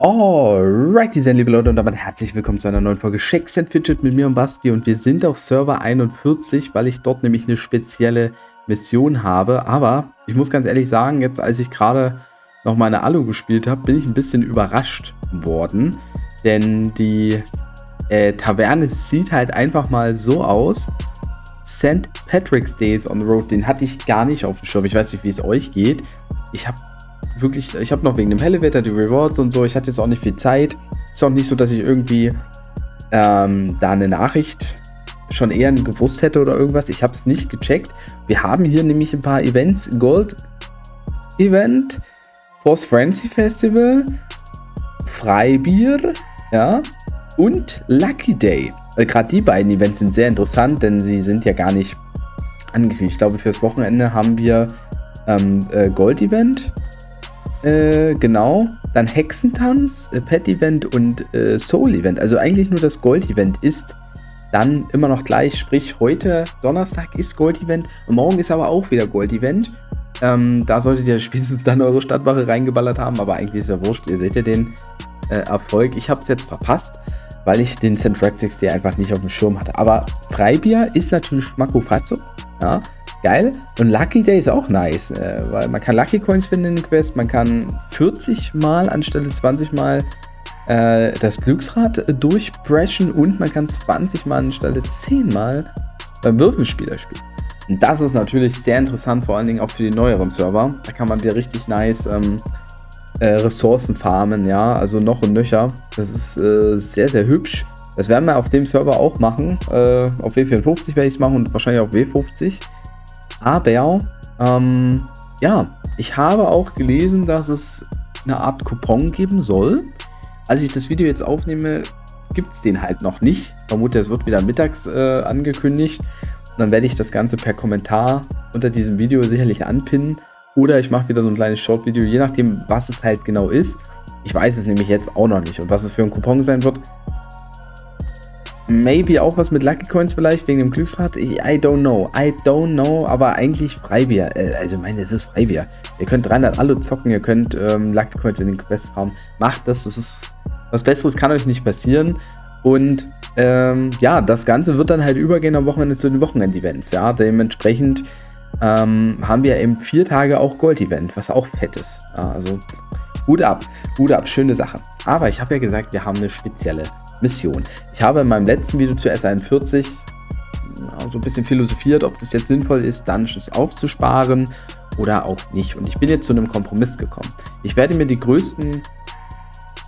Alright, liebe Leute, und damit herzlich willkommen zu einer neuen Folge Shakes and Fidget mit mir und Basti. Und wir sind auf Server 41, weil ich dort nämlich eine spezielle Mission habe. Aber ich muss ganz ehrlich sagen, jetzt als ich gerade noch meine Alu gespielt habe, bin ich ein bisschen überrascht worden. Denn die Taverne sieht halt einfach mal so aus. St. Patrick's Day is on the road, den hatte ich gar nicht auf dem Schirm. Ich weiß nicht, wie es euch geht. Ich habe noch wegen dem Elevator die Rewards und so, ich hatte jetzt auch nicht viel Zeit. Ist auch nicht so, dass ich irgendwie da eine Nachricht schon eher gewusst hätte oder irgendwas. Ich habe es nicht gecheckt. Wir haben hier nämlich ein paar Events. Gold Event, Force Frenzy Festival, Freibier, ja, und Lucky Day. Gerade die beiden Events sind sehr interessant, denn sie sind ja gar nicht angekündigt. Ich glaube, fürs Wochenende haben wir Gold Event. Genau, dann Hexentanz, Pet-Event und Soul-Event. Also eigentlich nur das Gold-Event ist dann immer noch gleich. Sprich, heute Donnerstag ist Gold-Event und morgen ist aber auch wieder Gold-Event. Da solltet ihr spätestens dann eure Stadtwache reingeballert haben, aber eigentlich ist ja wurscht. Ihr seht ja den Erfolg. Ich habe es jetzt verpasst, weil ich den St. Patrick's Day einfach nicht auf dem Schirm hatte. Aber Freibier ist natürlich Schmackofatzo, ja. Geil. Und Lucky Day ist auch nice, weil man kann Lucky Coins finden in den Quest, man kann 40 Mal anstelle 20 Mal das Glücksrad durchbrechen und man kann 20 Mal anstelle 10 Mal beim Würfelspieler spielen. Und das ist natürlich sehr interessant, vor allen Dingen auch für die neueren Server. Da kann man dir richtig nice Ressourcen farmen, ja, also noch und nöcher. Das ist sehr, sehr hübsch. Das werden wir auf dem Server auch machen. Auf W54 werde ich es machen und wahrscheinlich auf W50. Aber ja, ich habe auch gelesen, dass es eine Art Coupon geben soll. Als ich das Video jetzt aufnehme, gibt es den halt noch nicht. Ich vermute, es wird wieder mittags angekündigt. Und dann werde ich das Ganze per Kommentar unter diesem Video sicherlich anpinnen. Oder ich mache wieder so ein kleines Short-Video, je nachdem, was es halt genau ist. Ich weiß es nämlich jetzt auch noch nicht. Und was es für ein Coupon sein wird, maybe auch was mit Lucky Coins vielleicht, wegen dem Glücksrad. I don't know, aber eigentlich Freibier. Also ich meine, es ist Freibier. Ihr könnt 300 Alu zocken, ihr könnt Lucky Coins in den Quest farmen. Macht das, ist was Besseres kann euch nicht passieren. Und ja, das Ganze wird dann halt übergehen am Wochenende zu den Wochenend-Events. Ja, dementsprechend haben wir eben 4 Tage auch Gold-Event, was auch fett ist. Also Hut ab, schöne Sache. Aber ich habe ja gesagt, wir haben eine spezielle Mission. Ich habe in meinem letzten Video zu S41 so ein bisschen philosophiert, ob das jetzt sinnvoll ist, Dungeons aufzusparen oder auch nicht. Und ich bin jetzt zu einem Kompromiss gekommen. Ich werde mir die größten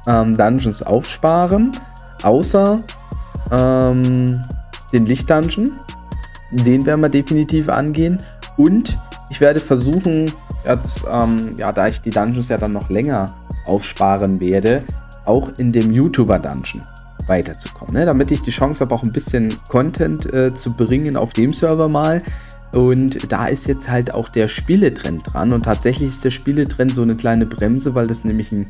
Dungeons aufsparen, außer den Licht-Dungeon. Den werden wir definitiv angehen. Und ich werde versuchen, jetzt, ja, da ich die Dungeons ja dann noch länger aufsparen werde, auch in dem YouTuber-Dungeon weiterzukommen, ne? Damit ich die Chance habe, auch ein bisschen Content zu bringen auf dem Server mal. Und da ist jetzt halt auch der Spieletrend dran. Und tatsächlich ist der Spieletrend so eine kleine Bremse, weil das nämlich ein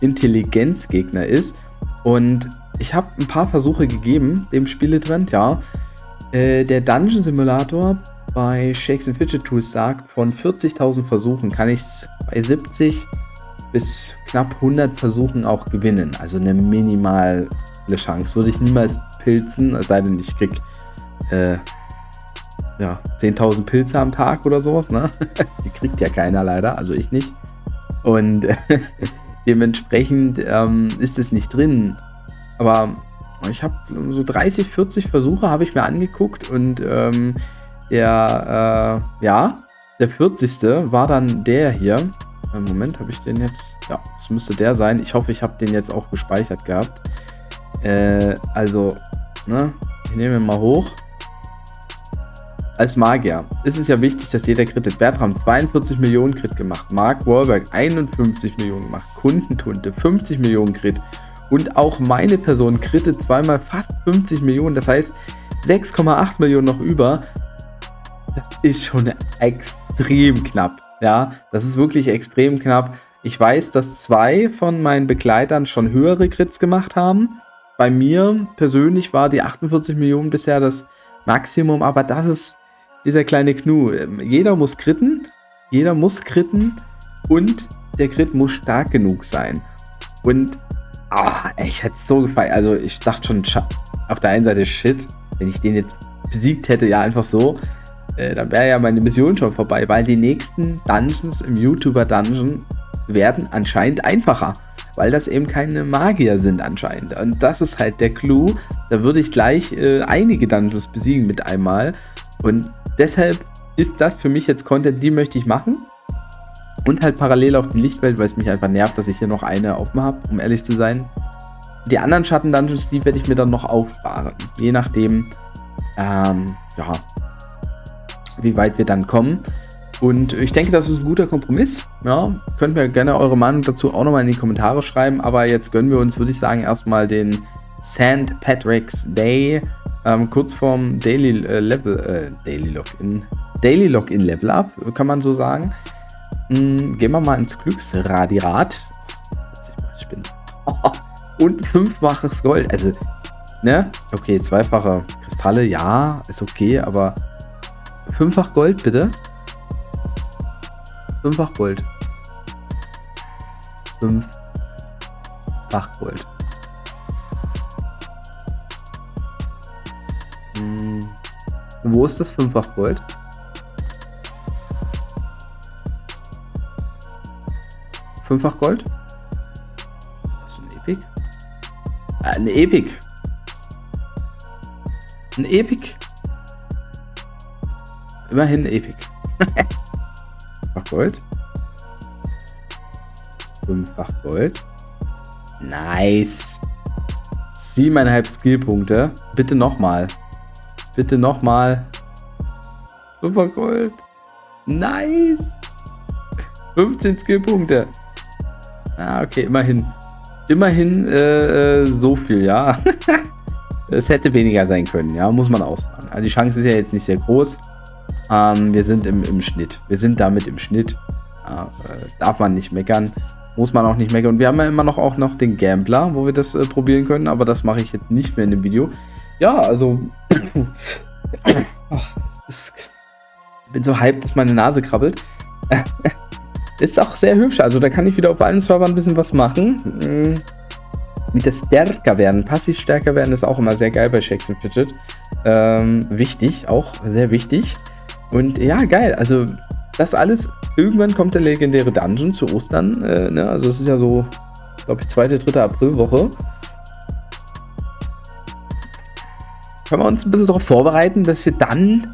Intelligenzgegner ist. Und ich habe ein paar Versuche gegeben, dem Spieletrend, ja. Der Dungeon Simulator bei Shakes and Fidget Tools sagt, von 40.000 Versuchen kann ich es bei 70 bis knapp 100 Versuchen auch gewinnen. Also eine minimale Chance. Würde ich niemals pilzen, es sei denn, ich krieg 10.000 Pilze am Tag oder sowas, ne? Die kriegt ja keiner leider, also ich nicht. Und dementsprechend ist es nicht drin. Aber ich habe so 30, 40 Versuche habe ich mir angeguckt und der 40. war dann der hier. Moment, habe ich den jetzt? Ja, das müsste der sein. Ich hoffe, ich habe den jetzt auch gespeichert gehabt. Also, ne, ich nehme ihn mal hoch. Als Magier ist es ja wichtig, dass jeder crittet. Bertram 42 Millionen Crit gemacht. Mark Wahlberg 51 Millionen gemacht. Kundentunte 50 Millionen Crit. Und auch meine Person crittet zweimal fast 50 Millionen. Das heißt, 6,8 Millionen noch über. Das ist schon extrem knapp. Ja, das ist wirklich extrem knapp. Ich weiß, dass 2 von meinen Begleitern schon höhere Crits gemacht haben. Bei mir persönlich war die 48 Millionen bisher das Maximum, aber das ist dieser kleine Knu. Jeder muss critten und der Crit muss stark genug sein. Und Ich hätte es so gefeiert. Also ich dachte schon, auf der einen Seite shit, wenn ich den jetzt besiegt hätte, ja einfach so, dann wäre ja meine Mission schon vorbei, weil die nächsten Dungeons im YouTuber-Dungeon werden anscheinend einfacher, weil das eben keine Magier sind anscheinend. Und das ist halt der Clou. Da würde ich gleich einige Dungeons besiegen mit einmal. Und deshalb ist das für mich jetzt Content, die möchte ich machen. Und halt parallel auf die Lichtwelt, weil es mich einfach nervt, dass ich hier noch eine offen habe, um ehrlich zu sein. Die anderen Schatten-Dungeons, die werde ich mir dann noch aufsparen. Je nachdem, ja, wie weit wir dann kommen. Und ich denke, das ist ein guter Kompromiss. Ja, könnt mir gerne eure Meinung dazu auch nochmal in die Kommentare schreiben. Aber jetzt gönnen wir uns, würde ich sagen, erstmal den St. Patrick's Day. Kurz vorm Daily Login Level Up, kann man so sagen. Gehen wir mal ins Glücksradirat. Ich bin. Und 5-faches Gold. Also, ne? Okay, 2-fache Kristalle, ja, ist okay, aber 5-fach Gold, bitte. 5-fach Gold. 5-fach Gold. Wo ist das 5-fach Gold? Fünffach Gold? Was ist ein Epic? Ein Epic. Ein Epic. Immerhin Epic. 5-fach Gold. 5-fach Gold. Nice. 7,5 Skillpunkte. Bitte nochmal. Bitte nochmal. 5-fach Gold. Nice. 15 Skillpunkte. Okay, immerhin. Immerhin so viel, ja. Es hätte weniger sein können, ja, muss man auch sagen. Also die Chance ist ja jetzt nicht sehr groß. Wir sind im Schnitt. Wir sind damit im Schnitt. Darf man nicht meckern. Muss man auch nicht meckern. Und wir haben ja immer noch auch noch den Gambler, wo wir das probieren können. Aber das mache ich jetzt nicht mehr in dem Video. Ja, also... ich bin so hyped, dass meine Nase krabbelt. Ist auch sehr hübsch, also da kann ich wieder auf allen Servern ein bisschen was machen. Mit der stärker werden, passiv stärker werden, ist auch immer sehr geil bei Shakes & Fidget. Wichtig, auch sehr wichtig. Und ja, geil, also das alles, irgendwann kommt der legendäre Dungeon zu Ostern, ne? Also es ist ja so, glaube ich, 2., 3. Aprilwoche. Können wir uns ein bisschen darauf vorbereiten, dass wir dann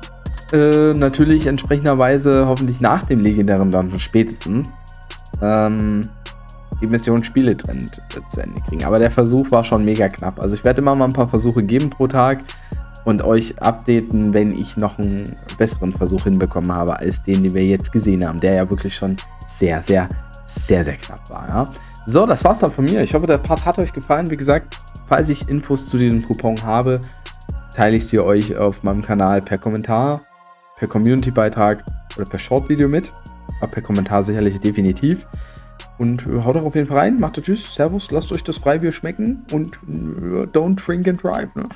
natürlich entsprechenderweise hoffentlich nach dem legendären Dungeon spätestens die Mission Spieletrend zu Ende kriegen. Aber der Versuch war schon mega knapp. Also ich werde immer mal ein paar Versuche geben pro Tag und euch updaten, wenn ich noch einen besseren Versuch hinbekommen habe als den wir jetzt gesehen haben, der ja wirklich schon sehr, sehr, sehr, sehr knapp war. Ja? So, das war's dann von mir. Ich hoffe, der Part hat euch gefallen. Wie gesagt, falls ich Infos zu diesem Coupon habe, teile ich sie euch auf meinem Kanal per Kommentar, per Community-Beitrag oder per Short-Video mit. Aber per Kommentar sicherlich definitiv. Und haut doch auf jeden Fall rein. Macht tschüss, servus, lasst euch das Freibier schmecken und don't drink and drive. Ne?